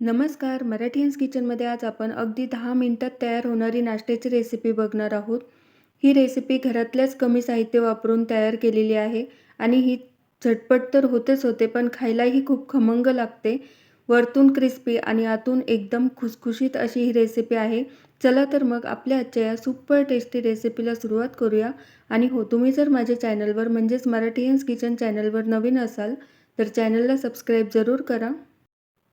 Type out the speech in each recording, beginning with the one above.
नमस्कार. मराठीयन्स किचनमध्ये आज आपण अगदी 10 मिनिटात तयार होणारी नाश्त्याची रेसिपी बघणार आहोत. ही रेसिपी घरातल्याच कमी साहित्य वापरून तयार केलेली आहे आणि ही झटपट तर होतेच होते, पण खायलाही खूप खमंग लागते. वरतून क्रिस्पी आणि आतून एकदम खुसखुशीत अशी ही रेसिपी आहे. चला तर मग आपल्या आजच्या या सुपर टेस्टी रेसिपीला सुरुवात करूया. आणि हो, तुम्ही जर माझ्या चॅनलवर म्हणजेच मराठीयन्स किचन चॅनलवर नवीन असाल तर चॅनलला सबस्क्राईब जरूर करा.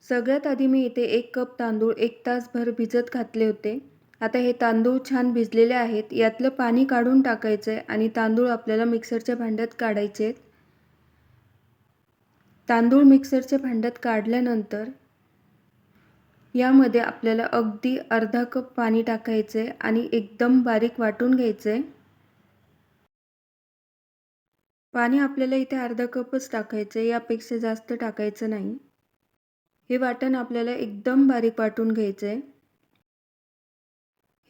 सगळ्यात आधी मी इथे 1 कप तांदूळ 1 तासभर भिजत घातले होते. आता हे तांदूळ छान भिजलेले आहेत. यातलं पाणी काढून टाकायचं आहे आणि तांदूळ आपल्याला मिक्सरच्या भांड्यात काढायचे आहेत. तांदूळ मिक्सरच्या भांड्यात काढल्यानंतर यामध्ये आपल्याला अगदी अर्धा कप पाणी टाकायचं आहे आणि एकदम बारीक वाटून घ्यायचं आहे. पाणी आपल्याला इथे अर्धा कपच टाकायचं आहे, यापेक्षा जास्त टाकायचं नाही. हे वाटण आपल्याला एकदम बारीक वाटून घ्यायचं आहे.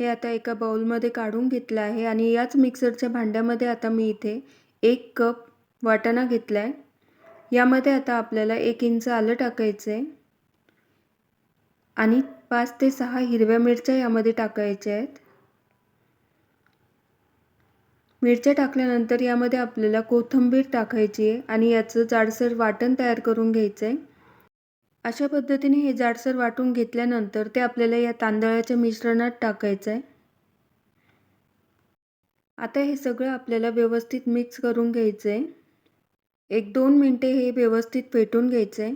हे आता एका बाउलमध्ये काढून घेतलं आहे आणि याच मिक्सरच्या भांड्यामध्ये आता मी इथे 1 कप वाटाणा घेतला आहे. यामध्ये आता आपल्याला 1 इंच आलं टाकायचं आहे आणि 5 ते 6 हिरव्या मिरच्या यामध्ये टाकायच्या आहेत. मिरच्या टाकल्यानंतर यामध्ये आपल्याला कोथिंबीर टाकायची आहे आणि याचं जाडसर वाटण तयार करून घ्यायचं आहे. अशा पद्धतीने हे जाडसर वाटून घेतल्यानंतर ते आपल्याला या तांदळाच्या मिश्रणात टाकायचं आहे. आता हे सगळं आपल्याला व्यवस्थित मिक्स करून घ्यायचं आहे. 1-2 मिनिटे हे व्यवस्थित फेटून घ्यायचं आहे.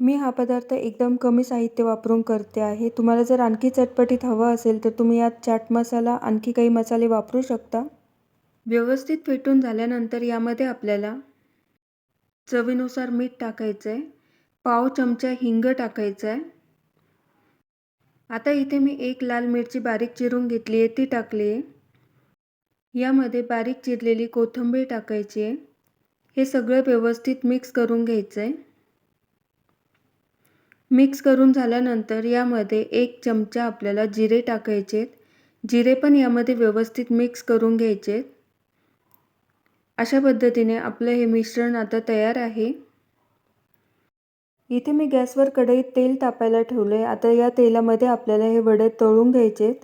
मी हा पदार्थ एकदम कमी साहित्य वापरून करते आहे. तुम्हाला जर आणखी चटपटीत हवं असेल तर तुम्ही यात चाट मसाला आणखी काही मसाले वापरू शकता. व्यवस्थित फेटून झाल्यानंतर यामध्ये आपल्याला चवीनुसार मीठ टाकायचं आहे. पाव चमचा हिंग टाकायचं आहे. आता इथे मी 1 लाल मिरची बारीक चिरून घेतली आहे, ती टाकली आहे. यामध्ये बारीक चिरलेली कोथिंबीर टाकायची आहे. हे सगळं व्यवस्थित मिक्स करून घ्यायचं आहे. मिक्स करून झाल्यानंतर यामध्ये 1 चमचा आपल्याला जिरे टाकायचे आहेत. जिरे पण यामध्ये व्यवस्थित मिक्स करून घ्यायचे आहेत. अशा पद्धतीने आपलं हे मिश्रण आता तयार आहे. इथे मी गॅसवर कढईत तेल तापायला ठेवले. आता या तेलामध्ये आपल्याला हे वडे तळून घ्यायचे आहेत.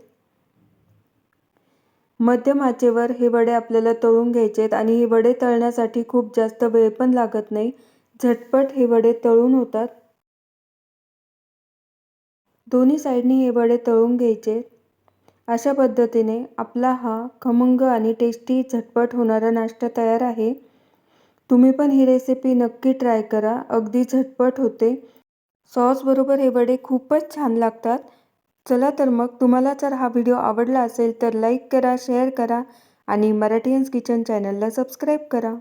मध्यम आचेवर हे वडे आपल्याला तळून घ्यायचे आहेत आणि हे वडे तळण्यासाठी खूप जास्त वेळ पण लागत नाही. झटपट हे वडे तळून होतात. दोन्ही साईडनी हे वडे तळून घ्यायचे. अशा पद्धतीने आपला हा खमंग आणि टेस्टी झटपट होणारा नाश्ता तयार आहे. तुम्ही पण ही रेसिपी नक्की ट्राय करा. अगदी झटपट होते. सॉस बरोबर हे वडे खूपच छान लागतात. चला तर मग तुम्हाला जर हा व्हिडिओ आवडला असेल तर लाईक करा, शेअर करा आणि मराठीयन्स किचन चॅनलला सबस्क्राईब करा.